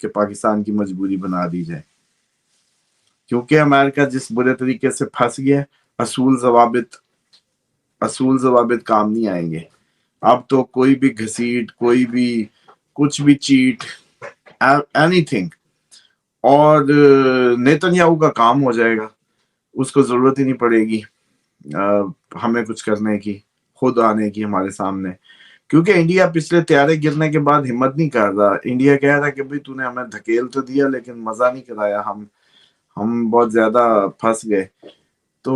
کہ پاکستان کی مجبوری بنا دی جائے، کیونکہ امریکہ جس برے طریقے سے پھنس گیا، اصول ضوابط کام نہیں آئیں گے. اب تو کوئی بھی گھسیٹ، کوئی بھی کچھ بھی چیٹ، اینی تھنگ، اور نیتنیاہو کا کام ہو جائے گا. اس کو ضرورت ہی نہیں پڑے گی ہمیں کچھ کرنے کی، خود آنے کی ہمارے سامنے. کیونکہ انڈیا پچھلے طیارے گرنے کے بعد ہمت نہیں کر رہا. انڈیا کہہ رہا کہ بھئی تو نے ہمیں دھکیل تو دیا لیکن مزہ نہیں کرایا، ہم بہت زیادہ پھنس گئے. تو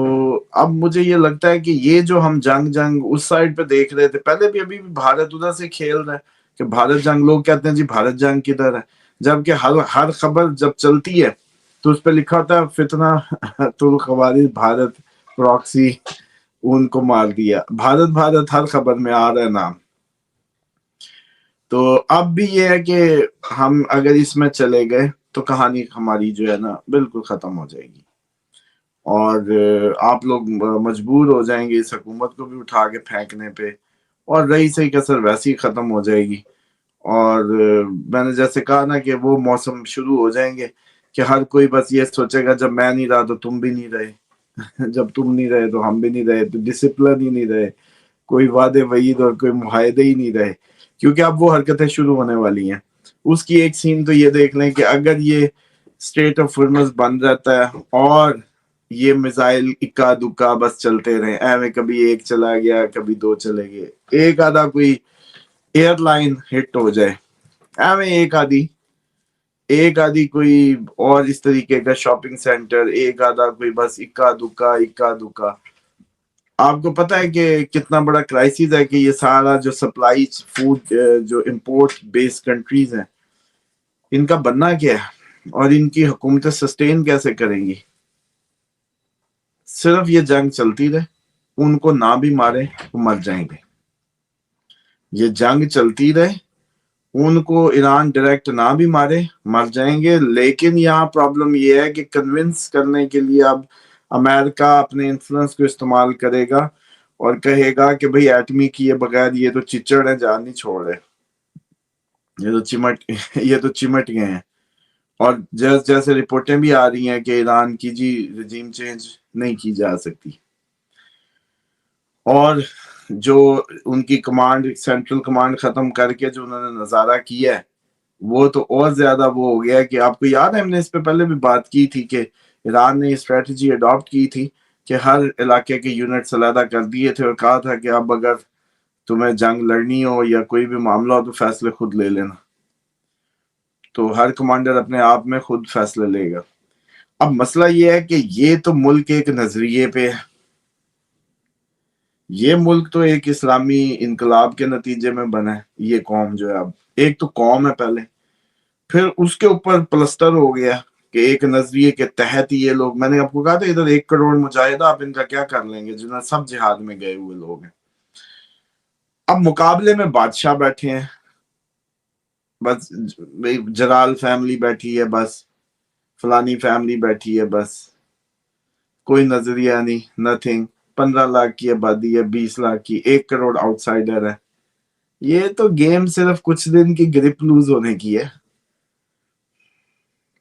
اب مجھے یہ لگتا ہے کہ یہ جو ہم جنگ اس سائڈ پہ دیکھ رہے تھے پہلے بھی، ابھی بھی بھارت ادھر سے کھیل رہا ہے کہ بھارت جنگ. لوگ کہتے ہیں جی بھارت جنگ کدھر ہے، جبکہ ہر خبر جب چلتی ہے تو اس پہ لکھا ہوتا ہے فتنہ الخوارج بھارت پراکسی، ان کو مار دیا. بھارت ہر خبر میں آ رہا ہے نام. تو اب بھی یہ ہے کہ ہم اگر اس میں چلے گئے تو کہانی ہماری جو ہے نا بالکل ختم ہو جائے گی، اور آپ لوگ مجبور ہو جائیں گے اس حکومت کو بھی اٹھا کے پھینکنے پہ، اور رہی صحیح کسر ویسے ہی ختم ہو جائے گی. اور میں نے جیسے کہا نا کہ وہ موسم شروع ہو جائیں گے کہ ہر کوئی بس یہ سوچے گا جب میں نہیں رہا تو تم بھی نہیں رہے، جب تم نہیں رہے تو ہم بھی نہیں رہے، تو ڈسپلن ہی نہیں رہے، کوئی وعدے وعید اور کوئی معاہدے ہی نہیں رہے. کیونکہ اب وہ حرکتیں شروع ہونے والی ہیں. اس کی ایک سین تو یہ دیکھ لیں کہ اگر یہ اسٹیٹ آف ہارمز بند رہتا ہے اور یہ میزائل اکا دکا بس چلتے رہے، ایویں کبھی ایک چلا گیا کبھی دو چلے گئے، ایک آدھا کوئی ایئر لائن ہٹ ہو جائے، ایویں ایک آدھی کوئی اور اس طریقے کا شاپنگ سینٹر، ایک آدھا کوئی بس اکا دکا. آپ کو پتا ہے کہ کتنا بڑا کرائسس ہے کہ یہ سارا جو سپلائی فوڈ جو امپورٹ بیس کنٹریز ہیں ان کا بننا کیا ہے، اور ان کی حکومتیں سسٹین کیسے کریں گی. صرف یہ جنگ چلتی رہے، ان کو نہ بھی مارے وہ مر جائیں گے. یہ جنگ چلتی رہے، ان کو ایران ڈائریکٹ نہ بھی مارے مر جائیں گے. لیکن یہاں پرابلم یہ ہے کہ کنونس کرنے کے لیے اب امریکہ اپنے انفلوئنس کو استعمال کرے گا اور کہے گا کہ بھئی ایٹمی کیے بغیر یہ تو چچڑ ہے، جان نہیں چھوڑ رہے، یہ تو چمٹ گئے ہیں. اور جیسے رپورٹیں بھی آ رہی ہیں کہ ایران کی جی رجیم چینج نہیں کی جا سکتی، اور جو ان کی کمانڈ سینٹرل کمانڈ ختم کر کے جو انہوں نے نظارہ کیا ہے وہ تو اور زیادہ وہ ہو گیا کہ آپ کو یاد ہے ہم نے اس پہ پہلے بھی بات کی تھی کہ ایران نے یہ اسٹریٹجی اڈاپٹ کی تھی کہ ہر علاقے کے یونٹس علیحدہ کر دیے تھے اور کہا تھا کہ اب اگر تمہیں جنگ لڑنی ہو یا کوئی بھی معاملہ ہو تو فیصلے خود لے لینا. تو ہر کمانڈر اپنے آپ میں خود فیصلے لے گا. اب مسئلہ یہ ہے کہ یہ تو ملک ایک نظریے پہ ہے، یہ ملک تو ایک اسلامی انقلاب کے نتیجے میں بنا ہے. یہ قوم جو ہے اب ایک تو قوم ہے پہلے، پھر اس کے اوپر پلسٹر ہو گیا کہ ایک نظریے کے تحت یہ لوگ، میں نے آپ کو کہا تھا ادھر 1 کروڑ مجاہدہ، آپ ان کا کیا کر لیں گے جنہوں سب جہاد میں گئے ہوئے لوگ ہیں. اب مقابلے میں بادشاہ بیٹھے ہیں، بس جلال فیملی بیٹھی ہے، بس فلانی فیملی بیٹھی ہے، بس کوئی نظریہ نہیں، نتھنگ. 15 لاکھ کی آبادی ہے، 20 لاکھ کی، 1 کروڑ آؤٹ سائڈر ہے. یہ تو گیم صرف کچھ دن کی گرپ لوز ہونے کی ہے،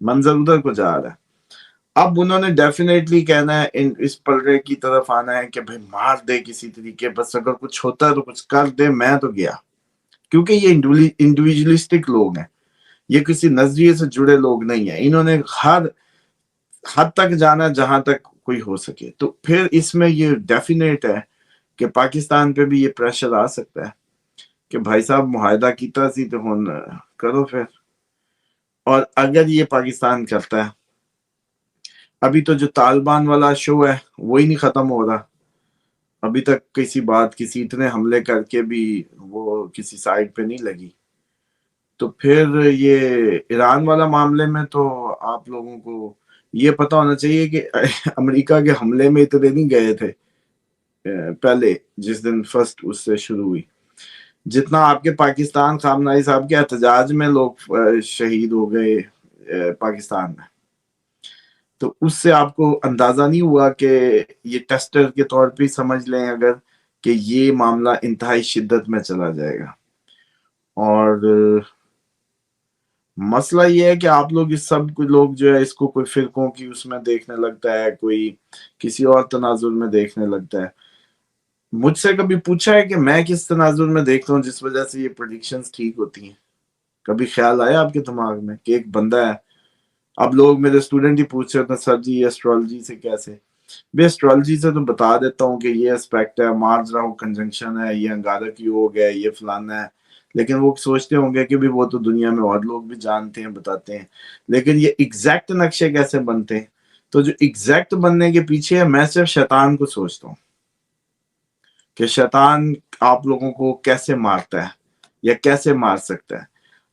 منظر ادھر کو جا رہا ہے. اب انہوں نے ڈیفینیٹلی کہنا ہے اس پلڑے کی طرف آنا ہے کہ بھائی مار دے کسی طریقے، بس اگر کچھ ہوتا ہے تو کچھ کر دے، میں تو گیا. کیونکہ یہ انڈیویجولسٹک لوگ ہیں، یہ کسی نظریے سے جڑے لوگ نہیں ہیں. انہوں نے ہر حد تک جانا جہاں تک کوئی ہو سکے. تو پھر اس میں یہ ڈیفینیٹ ہے کہ پاکستان پہ بھی یہ پریشر آ سکتا ہے کہ بھائی صاحب معاہدہ کیتا سی تو ہن کرو پھر. اور اگر یہ پاکستان کرتا ہے، ابھی تو جو طالبان والا شو ہے وہی نہیں ختم ہو رہا، ابھی تک کسی اتنے حملے کر کے بھی وہ کسی سائڈ پہ نہیں لگی. تو پھر یہ ایران والا معاملے میں تو آپ لوگوں کو یہ پتا ہونا چاہیے کہ امریکہ کے حملے میں اتنے نہیں گئے تھے پہلے، جس دن فرسٹ اس سے شروع ہوئی، جتنا آپ کے پاکستان خامنائی صاحب کے احتجاج میں لوگ شہید ہو گئے پاکستان میں. تو اس سے آپ کو اندازہ نہیں ہوا کہ یہ ٹیسٹر کے طور پہ سمجھ لیں اگر کہ یہ معاملہ انتہائی شدت میں چلا جائے گا. اور مسئلہ یہ ہے کہ آپ لوگ اس سب کو لوگ جو ہے اس کو کوئی فرقوں کی اس میں دیکھنے لگتا ہے, کوئی کسی اور تناظر میں دیکھنے لگتا ہے. مجھ سے کبھی پوچھا ہے کہ میں کس تناظر میں دیکھتا ہوں جس وجہ سے یہ پریڈکشنز ٹھیک ہوتی ہیں؟ کبھی خیال آیا آپ کے دماغ میں کہ ایک بندہ ہے, اب لوگ میرے اسٹوڈنٹ ہی پوچھ رہے تھے سر جی یہ اسٹرالوجی سے کیسے؟ میں اسٹرالوجی سے تو بتا دیتا ہوں کہ یہ اسپیکٹ ہے, مارس راہو کنجنکشن ہے, یہ انگارک یوگ ہے, یہ فلانا ہے. لیکن وہ سوچتے ہوں گے کہ بھی وہ تو دنیا میں اور لوگ بھی جانتے ہیں, بتاتے ہیں, لیکن یہ ایگزیکٹ نقشے کیسے بنتے ہیں؟ تو جو ایگزیکٹ بننے کے پیچھے ہے, میں صرف شیطان کو سوچتا ہوں کہ شیطان آپ لوگوں کو کیسے مارتا ہے یا کیسے مار سکتا ہے.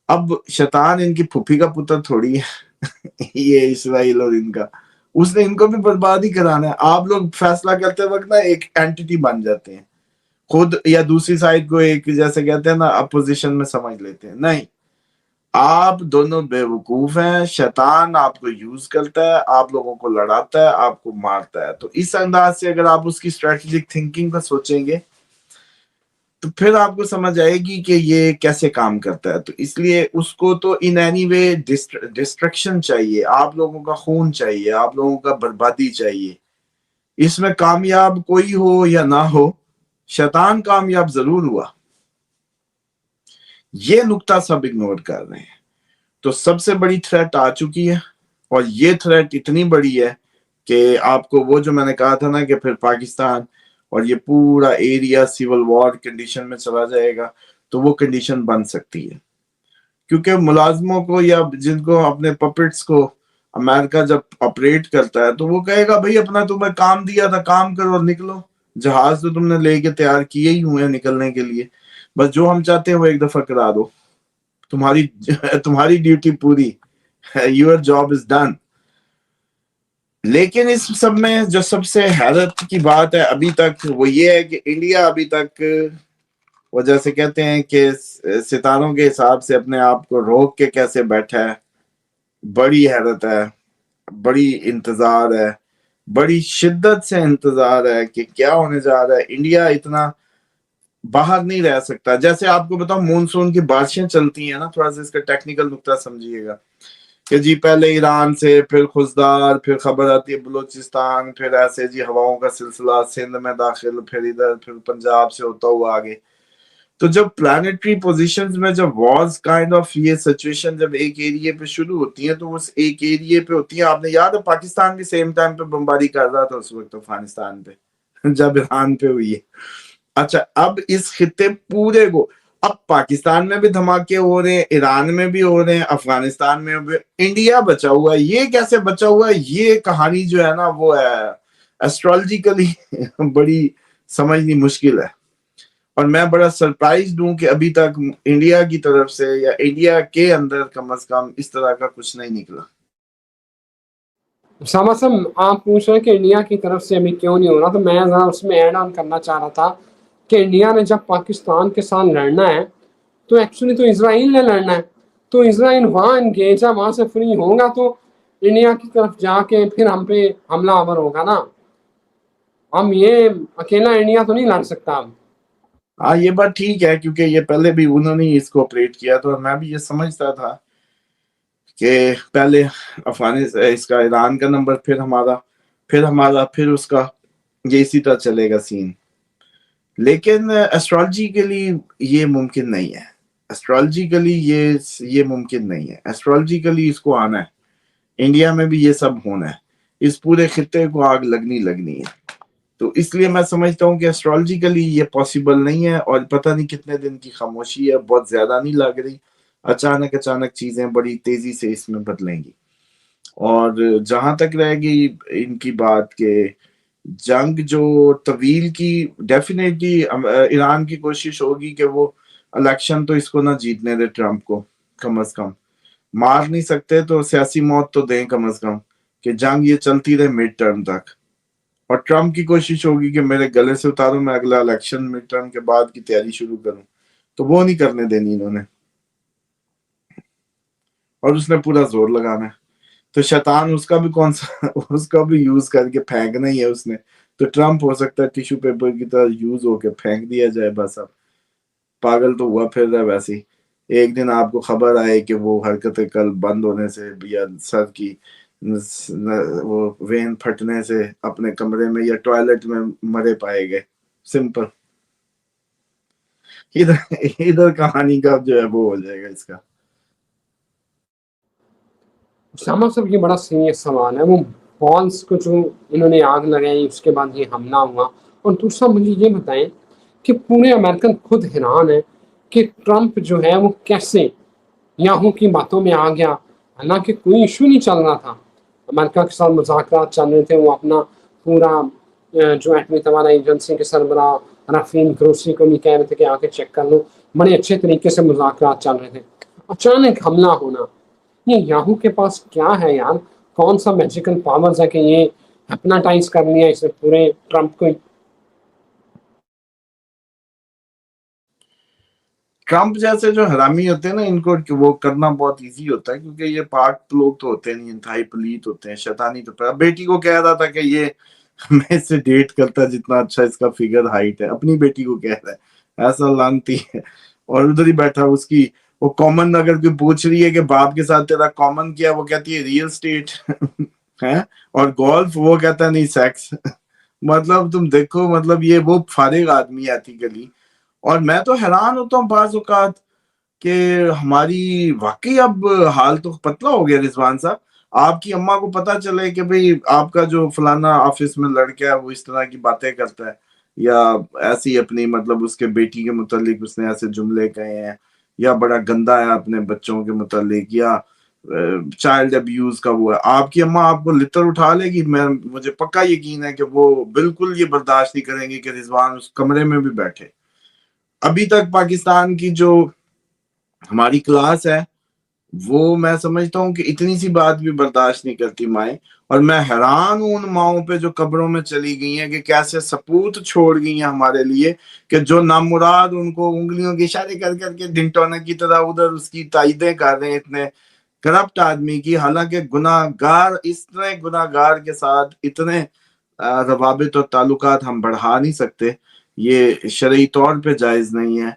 اب شیطان ان کی پھوپھی کا پتر تھوڑی ہے یہ اسرائیل اور ان کا, اس نے ان کو بھی برباد ہی کرانا ہے. آپ لوگ فیصلہ کرتے وقت نا ایک اینٹی بن جاتے ہیں خود, یا دوسری سائڈ کو ایک جیسے کہتے ہیں نا اپوزیشن میں سمجھ لیتے ہیں. نہیں, آپ دونوں بے وقوف ہیں. شیطان آپ کو یوز کرتا ہے, آپ لوگوں کو لڑاتا ہے, آپ کو مارتا ہے. تو اس انداز سے اگر آپ اس کی اسٹریٹجک تھنکنگ کا سوچیں گے تو پھر آپ کو سمجھ آئے گی کہ یہ کیسے کام کرتا ہے. تو اس لیے اس کو تو ان اینی وے ڈسٹرکشن چاہیے, آپ لوگوں کا خون چاہیے, آپ لوگوں کا بربادی چاہیے. اس میں کامیاب کوئی ہو یا نہ ہو, شیطان کامیاب ضرور ہوا. یہ نقطہ سب اگنور کر رہے ہیں. تو سب سے بڑی تھریٹ آ چکی ہے, اور یہ تھریٹ اتنی بڑی ہے کہ آپ کو وہ جو میں نے کہا تھا نا کہ پھر پاکستان اور یہ پورا ایریا سیول وار کنڈیشن میں چلا جائے گا, تو وہ کنڈیشن بن سکتی ہے. کیونکہ ملازموں کو یا جن کو اپنے پپٹس کو امریکہ جب آپریٹ کرتا ہے تو وہ کہے گا بھائی اپنا تمہیں کام دیا تھا, کام کرو اور نکلو. جہاز تو تم نے لے کے تیار کیے ہی ہوئے ہیں نکلنے کے لیے, بس جو ہم چاہتے ہیں وہ ایک دفعہ کرا دو. تمہاری ڈیوٹی پوری, یور جاب از ڈن. لیکن اس سب میں جو سب سے حیرت کی بات ہے ابھی تک وہ یہ ہے کہ انڈیا ابھی تک وہ جیسے کہتے ہیں کہ ستاروں کے حساب سے اپنے آپ کو روک کے کیسے بیٹھا ہے. بڑی حیرت ہے, بڑی انتظار ہے, بڑی شدت سے انتظار ہے کہ کیا ہونے جا رہا ہے. انڈیا اتنا باہر نہیں رہ سکتا. جیسے آپ کو بتاؤں مونسون کی بارشیں چلتی ہیں نا, تھوڑا سا اس کا ٹیکنیکل نقطہ سمجھیے گا کہ جی پہلے ایران سے, پھر خزدار, پھر خبر آتی ہے بلوچستان, پھر ایسے جی ہواؤں کا سلسلہ سندھ میں داخل, پھر ادھر پھر پنجاب سے ہوتا ہوا آگے. تو جب پلانٹری پوزیشنز میں جب وارز کائنڈ آف یہ سچویشن جب ایک ایریے پہ شروع ہوتی ہیں تو اس ایک ایریے پہ ہوتی ہیں. آپ نے یاد ہے پاکستان بھی سیم ٹائم پہ بمباری کر رہا تھا اس وقت افغانستان پہ جب ایران پہ ہوئی ہے. اچھا, اب اس خطے پورے کو, اب پاکستان میں بھی دھماکے ہو رہے ہیں, ایران میں بھی ہو رہے ہیں, افغانستان میں بھی, انڈیا بچا ہوا ہے. یہ کیسے بچا ہوا ہے؟ یہ کہانی جو ہے نا وہ ہے ایسٹرالوجیکلی بڑی سمجھنی مشکل ہے. اور میں بڑا سرپرائزڈ ہوں کہ ابھی تک انڈیا کی طرف سے یا انڈیا کے اندر کم از کم اس طرح کا کچھ نہیں نکلا. اسامہ صاحب آپ پوچھ رہے ہیں کہ انڈیا کی طرف سے ابھی کیوں نہیں ہو رہا, تو میں ذرا اس میں ایڈ آن کرنا چاہ رہا تھا کہ انڈیا نے جب پاکستان کے ساتھ لڑنا ہے تو ایکچولی تو اسرائیل نے لڑنا ہے. تو اسرائیل وہاں انگیج ہے, وہاں سے فری ہوگا تو انڈیا کی طرف جا کے پھر ہم پہ حملہ آور ہوگا نا. ہم یہ اکیلا انڈیا تو نہیں لڑ سکتا. اب ہاں یہ بات ٹھیک ہے, کیونکہ یہ پہلے بھی انہوں نے اس کو آپریٹ کیا تھا, اور میں بھی یہ سمجھتا تھا کہ پہلے افغانستان اس کا ایران کا نمبر, پھر ہمارا پھر اس کا, یہ اسی طرح چلے گا سین. لیکن ایسٹرالوجیکلی یہ ممکن نہیں ہے. ایسٹرالوجیکلی یہ ممکن نہیں ہے. ایسٹرالوجیکلی اس کو آنا ہے, انڈیا میں بھی یہ سب ہونا ہے, اس پورے خطے کو آگ لگنی ہے. تو اس لیے میں سمجھتا ہوں کہ ایسٹرالوجیکلی یہ پاسبل نہیں ہے. اور پتہ نہیں کتنے دن کی خاموشی ہے, بہت زیادہ نہیں لگ رہی. اچانک چیزیں بڑی تیزی سے اس میں بدلیں گی. اور جہاں تک رہے گی ان کی بات کہ جنگ جو طویل کی, ڈیفینیٹلی ایران کی کوشش ہوگی کہ وہ الیکشن تو اس کو نہ جیتنے دے, ٹرمپ کو کم از کم مار نہیں سکتے تو سیاسی موت تو دیں کم از کم, کہ جنگ یہ چلتی رہے مڈ ٹرم تک. اور ٹرمپ کی کوشش ہوگی کہ میرے گلے سے اتاروں, میں اگلا الیکشن مڈ ٹرم کے بعد کی تیاری شروع کروں. تو وہ نہیں کرنے دینی انہوں نے, اور اس نے پورا زور لگانا ہے. تو شیطان اس کا بھی کون سا, اس کا بھی یوز کر کے پھینکنا ہی ہے اس نے. تو ٹرمپ ہو سکتا ہے ٹیشو پیپر کی طرح یوز ہو کے پھینک دیا جائے. بس اب پاگل تو ہوا پھر رہا ویسے ہی. ایک دن آپ کو خبر آئے کہ وہ حرکت قلب بند ہونے سے یا سر کی وہ وین پھٹنے سے اپنے کمرے میں یا ٹوائلٹ میں مرے پائے گئے، سمپل. ادھر کہانی کا جو ہے وہ ہو جائے گا اس کا. اسامہ صاحب یہ بڑا سیریس سوال ہے. وہ بالز کو جو انہوں نے آگ لگائی اس کے بعد یہ حملہ ہوا. اور دوسرا مجھے یہ بتائیں کہ پورے امریکن خود حیران ہے کہ ٹرمپ جو ہے وہ کیسے یاہو کی باتوں میں آ گیا، حالانکہ کوئی ایشو نہیں چل رہا تھا. امریکہ کے ساتھ مذاکرات چل رہے تھے. وہ اپنا پورا جو ایٹمی توانائی ایجنسی کے سربراہ رافین گروسی کو بھی کہہ رہے تھے کہ آ کے چیک کر لو. بڑے اچھے طریقے سے مذاکرات چل رہے تھے. اچانک حملہ ہونا، یہ یاہو کے پاس کیا ہے یار؟ کون سا میجیکل پاورز ہے کہ یہ ہپناٹائز کر لیا اس نے پورے ٹرمپ کو؟ ٹرمپ جیسے جو حرامی ہوتے ہیں نا، ان کو وہ کرنا بہت ایزی ہوتا ہے، کیونکہ یہ پاک لوگ تو ہوتے نہیں، انتہائی پلیت ہوتے ہیں، شیطانی. تو بیٹی کو کہہ رہا تھا کہ یہ میں اس سے ڈیٹ کرتا جتنا اچھا اس کا فگر ہائٹ ہے، اپنی بیٹی کو کہہ رہا ہے، ایسا لانتی ہے. اور ادھر ہی بیٹھا اس کی وہ کامن، اگر کوئی پوچھ رہی ہے کہ باپ کے ساتھ تیرا کامن کیا، وہ کہتی ہے ریئل اسٹیٹ ہے، اور گولف وہ کہتا ہے نہیں سیکس. مطلب تم دیکھو، مطلب یہ وہ فارغ آدمی ہے ایتھیکلی. اور میں تو حیران ہوتا ہوں بعض اوقات کہ ہماری واقعی اب حال تو پتلا ہو گیا. رضوان صاحب، آپ کی اماں کو پتا چلے کہ بھئی آپ کا جو فلانا آفس میں لڑکا ہے وہ اس طرح کی باتیں کرتا ہے، یا ایسی اپنی مطلب اس کے بیٹی کے متعلق اس نے ایسے جملے کہے ہیں، یا بڑا گندا ہے اپنے بچوں کے متعلق، یا چائلڈ ابیوز کا وہ ہے، آپ کی اماں آپ کو لتر اٹھا لے گی. مجھے پکا یقین ہے کہ وہ بالکل یہ برداشت نہیں کریں گے کہ رضوان اس کمرے میں بھی بیٹھے. ابھی تک پاکستان کی جو ہماری کلاس ہے وہ میں سمجھتا ہوں کہ اتنی سی بات بھی برداشت نہیں کرتی مائیں. اور میں حیران ہوں ان ماؤں پہ جو قبروں میں چلی گئی ہیں کہ کیسے سپوت چھوڑ گئی ہیں ہمارے لیے، کہ جو نامراد ان کو انگلیوں کے اشارے کر کر کے ڈنٹونے کی طرح ادھر اس کی تائیدیں کر رہے ہیں، اتنے کرپٹ آدمی کی. حالانکہ گناہ گار، اس طرح گناہ گار کے ساتھ اتنے روابط اور تعلقات ہم بڑھا نہیں سکتے. یہ شرعی طور پہ جائز نہیں ہے.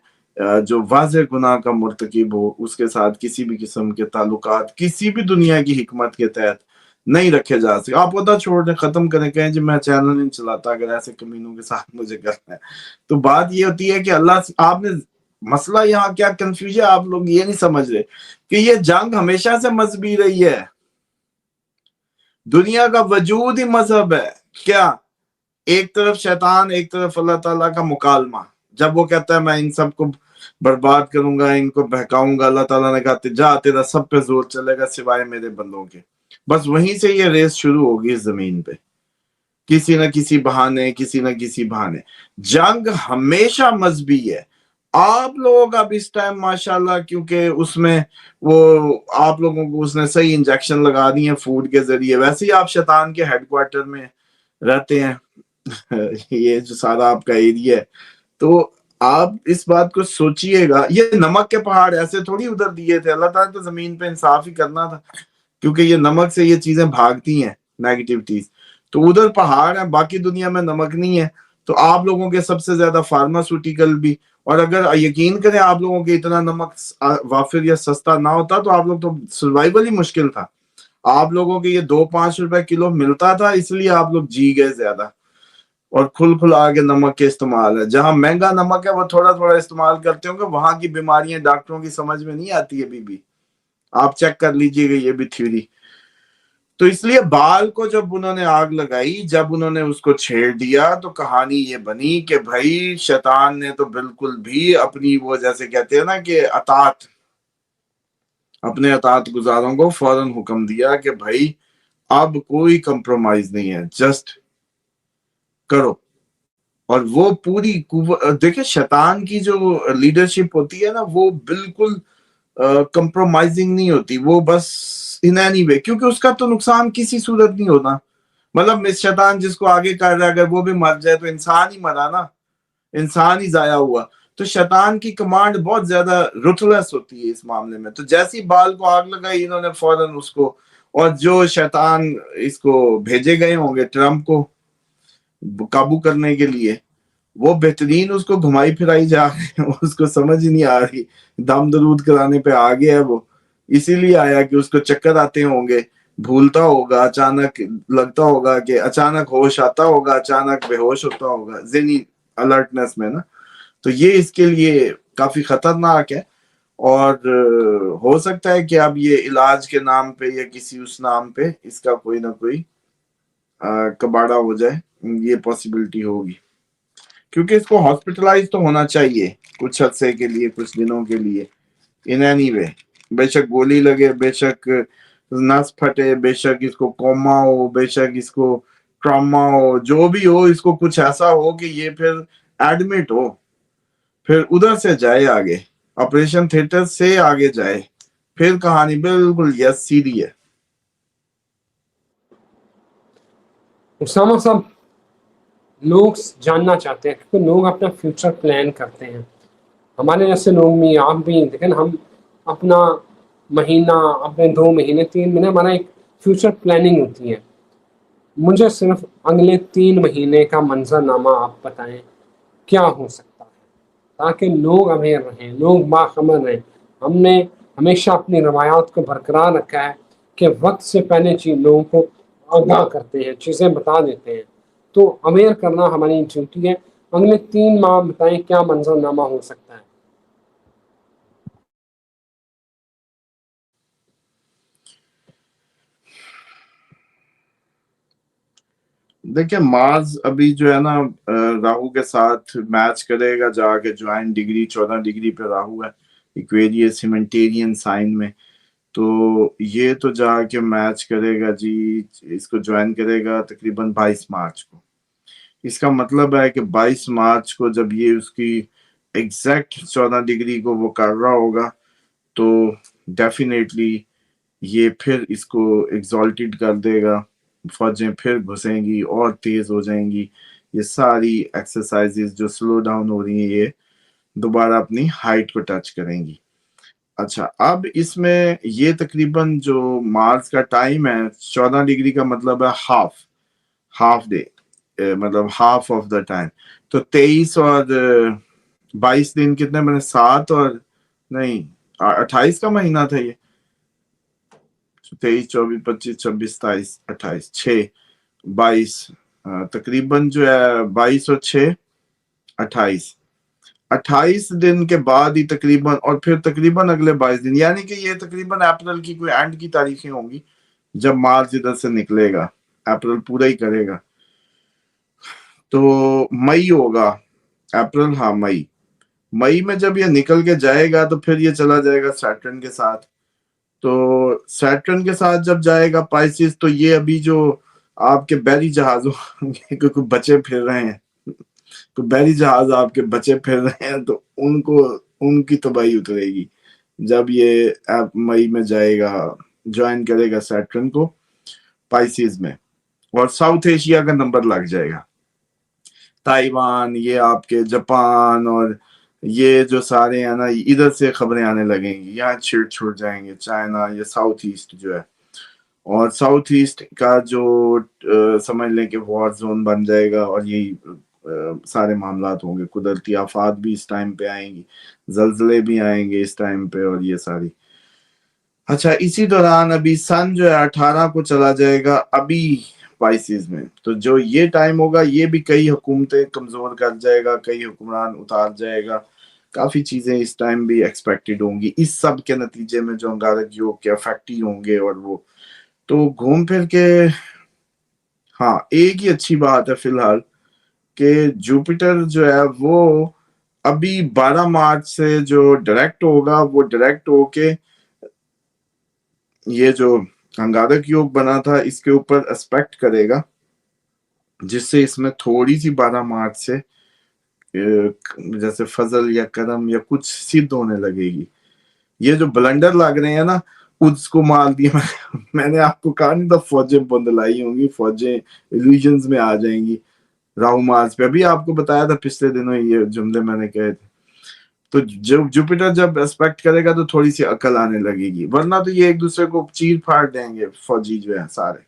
جو واضح گناہ کا مرتکب ہو اس کے ساتھ کسی بھی قسم کے تعلقات کسی بھی دنیا کی حکمت کے تحت نہیں رکھے جا سکتے. آپ عہدہ چھوڑ دیں، ختم کریں، کہیں جی میں چینل نہیں چلاتا اگر ایسے کمینوں کے ساتھ مجھے کرنا ہے. تو بات یہ ہوتی ہے کہ اللہ، آپ نے مسئلہ یہاں کیا کنفیوژن، آپ لوگ یہ نہیں سمجھ رہے کہ یہ جنگ ہمیشہ سے مذہبی رہی ہے. دنیا کا وجود ہی مذہب ہے. کیا ایک طرف شیطان، ایک طرف اللہ تعالیٰ کا مکالمہ. جب وہ کہتا ہے میں ان سب کو برباد کروں گا، ان کو بہکاؤں گا، اللہ تعالیٰ نے کہا جا تیرا سب پہ زور چلے گا سوائے میرے بندوں کے. بس وہیں سے یہ ریس شروع ہوگی اس زمین پہ، کسی نہ کسی بہانے، کسی نہ کسی بہانے. جنگ ہمیشہ مذہبی ہے. آپ لوگ اب اس ٹائم ماشاءاللہ کیونکہ اس میں وہ آپ لوگوں کو اس نے صحیح انجیکشن لگا دی ہیں فوڈ کے ذریعے، ویسے ہی آپ شیطان کے ہیڈ کوارٹر میں رہتے ہیں یہ جو سارا آپ کا ایریا ہے. تو آپ اس بات کو سوچئے گا، یہ نمک کے پہاڑ ایسے تھوڑی ادھر دیے تھے. اللہ تعالیٰ تو زمین پہ انصاف ہی کرنا تھا، کیونکہ یہ نمک سے یہ چیزیں بھاگتی ہیں نیگیٹیوٹیز. تو ادھر پہاڑ ہیں، باقی دنیا میں نمک نہیں ہے. تو آپ لوگوں کے سب سے زیادہ فارماسوٹیکل بھی، اور اگر یقین کریں آپ لوگوں کے اتنا نمک وافر یا سستا نہ ہوتا تو آپ لوگ تو سروائیول ہی مشکل تھا. آپ لوگوں کے یہ 2-5 روپے کلو ملتا تھا، اس لیے آپ لوگ جی گئے زیادہ. اور کھل آگے نمک کے استعمال ہے. جہاں مہنگا نمک ہے وہ تھوڑا تھوڑا استعمال کرتے ہوں گے، وہاں کی بیماریاں ڈاکٹروں کی سمجھ میں نہیں آتی ابھی بھی. آپ چیک کر لیجئے گا یہ بھی تھیوری. تو اس لیے بال کو جب انہوں نے آگ لگائی، جب انہوں نے اس کو چھیڑ دیا، تو کہانی یہ بنی کہ بھائی شیطان نے تو بالکل بھی اپنی وہ جیسے کہتے ہیں نا کہ اطاعت، اپنے اطاعت گزاروں کو فوراً حکم دیا کہ بھائی اب کوئی کمپرومائز نہیں ہے، جسٹ کرو. اور وہ پوری دیکھیں شیطان کی جو لیڈرشپ ہوتی ہے نا، وہ بالکل کمپرومائزنگ نہیں ہوتی. وہ بس ان اینی وے، کیونکہ اس کا تو نقصان کسی صورت نہیں ہونا. مطلب شیطان جس کو آگے کر رہا ہے اگر وہ بھی مر جائے تو انسان ہی مرا نا، انسان ہی ضائع ہوا. تو شیطان کی کمانڈ بہت زیادہ رuthless ہوتی ہے اس معاملے میں. تو جیسی بال کو آگ لگائی انہوں نے فوراً اس کو، اور جو شیطان اس کو بھیجے گئے ہوں گے ٹرمپ کو قابو کرنے کے لیے، وہ بہترین اس کو گھمائی پھرائی جا رہے ہیں، اس کو سمجھ ہی نہیں آ رہی، دم درود کرانے پہ آ گیا ہے وہ، اسی لیے آیا کہ اس کو چکر آتے ہوں گے، بھولتا ہوگا، اچانک لگتا ہوگا کہ اچانک ہوش آتا ہوگا، اچانک بے ہوش ہوتا ہوگا ذہنی الرٹنس میں نا. تو یہ اس کے لیے کافی خطرناک ہے، اور ہو سکتا ہے کہ اب یہ علاج کے نام پہ یا کسی اس نام پہ اس کا کوئی نہ کوئی کباڑا ہو جائے، یہ پاسبلٹی ہوگی، کیونکہ اس کو ہاسپٹلائز تو ہونا چاہیے کچھ عرصے کے لیے، کچھ دنوں کے لیے، ان اینی وے، بے شک گولی لگے، بے شک نس پھٹے، بے شک اس کو کوما ہو، بے شک اس کو ٹراما ہو، جو بھی ہو، اس کو کچھ ایسا ہو کہ یہ پھر ایڈمٹ ہو، پھر ادھر سے جائے آگے، آپریشن تھیٹر سے آگے جائے، پھر کہانی بالکل یس سیدھی ہے. اسامہ صاحب، لوگ جاننا چاہتے ہیں کیونکہ لوگ اپنا فیوچر پلان کرتے ہیں، ہمارے جیسے لوگ بھی، آپ بھی، لیکن ہم اپنا مہینہ، اپنے 2 مہینے 3 مہینے، ہمارا ایک فیوچر پلاننگ ہوتی ہے. مجھے صرف اگلے 3 مہینے کا منظر نامہ آپ بتائیں کیا ہو سکتا ہے، تاکہ لوگ اویئر رہیں، لوگ باخبر رہیں. ہم نے ہمیشہ اپنی روایات کو برقرار رکھا ہے کہ وقت سے پہلے چیز لوگوں کو آگاہ کرتے ہیں، چیزیں بتا دیتے ہیں، تو اویئر کرنا ہماری ڈیوٹی ہے. اگلے 3 ماہ بتائیں کیا منظر نامہ ہو سکتا ہے. دیکھیں مارس ابھی جو ہے نا راہو کے ساتھ میچ کرے گا، جا کے جوائن ڈگری 14 ڈگری پہ راہو ہے ایکویریس سیمنٹیرین سائن میں، تو یہ تو جا کے میچ کرے گا جی، اس کو جوائن کرے گا تقریباً 22 مارچ کو. اس کا مطلب ہے کہ 22 مارچ کو جب یہ اس کی ایگزیکٹ 14 ڈگری کو وہ کر رہا ہوگا، تو ڈیفینیٹلی یہ پھر اس کو ایگزالٹیڈ کر دے گا، فوجیں پھر گھسیں گی اور تیز ہو جائیں گی، یہ ساری ایکسرسائزز جو سلو ڈاؤن ہو رہی ہیں یہ دوبارہ اپنی ہائٹ کو ٹچ کریں گی. اچھا، اب اس میں یہ تقریباً جو مارس کا ٹائم ہے 14 ڈگری کا مطلب ہے ہاف ڈے، مطلب ہاف آف دا ٹائم. تو 23 اور 22 دن کتنے بنے؟ 7 اور نہیں 28 کا مہینہ تھا یہ، 23 24 25 26 27 28 6 22 تقریباً جو ہے 22 اور 6 28 دن کے بعد ہی تقریباً، اور پھر تقریباً اگلے 22 دن، یعنی کہ یہ تقریباً اپریل کی کوئی اینڈ کی تاریخیں ہوں گی جب مارچ ادھر سے نکلے گا، اپریل پورا ہی کرے گا، تو مئی ہوگا، اپریل، ہاں مئی میں جب یہ نکل کے جائے گا تو پھر یہ چلا جائے گا سیٹرن کے ساتھ. تو سیٹرن کے ساتھ جب جائے گا پائسز، تو یہ ابھی جو آپ کے بحری جہازوں کیونکہ بچے پھر رہے ہیں، تو بحری جہاز آپ کے بچے پھر رہے ہیں، تو ان کی تباہی اترے گی جب یہ مئی میں جائے گا، جوائن کرے گا سیٹرن کو پائسز میں، اور ساؤتھ ایشیا کا نمبر لگ جائے گا، تائیوان، یہ آپ کے جاپان، اور یہ جو سارے ہیں نا ادھر سے خبریں آنے لگیں گی، یہاں چھوڑ جائیں گے چائنا، یہ ساؤتھ ایسٹ جو ہے، اور ساؤتھ ایسٹ کا جو سمجھ لیں کہ وار زون بن جائے گا، اور یہی سارے معاملات ہوں گے. قدرتی آفات بھی اس ٹائم پہ آئیں گی، زلزلے بھی آئیں گے اس ٹائم پہ، اور یہ ساری. اچھا، اسی دوران ابھی سن جو ہے 18 کو چلا جائے گا ابھی پائسز میں، تو جو یہ ٹائم ہوگا یہ بھی کئی حکومتیں کمزور کر جائے گا، کئی حکمران اتار جائے گا، کافی چیزیں اس ٹائم بھی ایکسپیکٹڈ ہوں گی اس سب کے نتیجے میں، جو انگارک یوگ کے افیکٹ ہی ہوں گے. اور وہ تو گھوم پھر کے، ہاں ایک ہی اچھی بات ہے فی الحال کہ جوپیٹر جو ہے وہ ابھی 12 مارچ سے جو ڈائریکٹ ہوگا، وہ ڈائریکٹ ہو کے یہ جو انگارک یوگ بنا تھا اس کے اوپر اسپیکٹ کرے گا، جس سے اس میں تھوڑی سی 12 مارچ سے جیسے فضل یا کرم یا کچھ سدھ ہونے لگے گی. یہ جو بلنڈر لگ رہے ہیں نا، اس کو مار دیا میں نے آپ کو کہا نہیں تھا، فوجیں بندلائی ہوں گی، فوجیں ایلیوژنز میں آ جائیں گی راہو مارس پہ، ابھی آپ کو بتایا تھا پچھلے دنوں یہ جملے میں نے کہے تھے. تو جوپیٹر جب اسپیکٹ کرے گا تو تھوڑی سی عقل آنے لگے گی، ورنہ تو یہ ایک دوسرے کو چیر پھاڑ دیں گے فوجی جو ہیں سارے.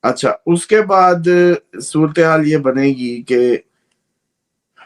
اچھا، اس کے بعد صورتحال یہ بنے گی کہ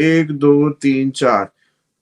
1 2 3 4,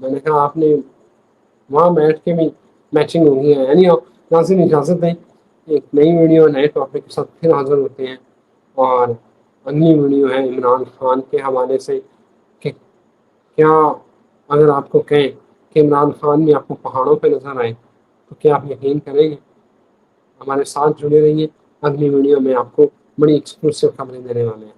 میں نے کہا آپ نے وہاں بیٹھ کے بھی میچنگ ہوگی ہے. یعنی ناظرین اجازت دیں ایک نئی ویڈیو نئے ٹاپک کے ساتھ پھر حاضر ہوتے ہیں. اور اگلی ویڈیو ہے عمران خان کے حوالے سے کہ کیا اگر آپ کو کہیں کہ عمران خان بھی آپ کو پہاڑوں پہ نظر آئے تو کیا آپ یقین کریں گے؟ ہمارے ساتھ جڑے رہیے. اگلی ویڈیو میں آپ کو بڑی ایکسکلوسیو خبریں دینے والے ہیں.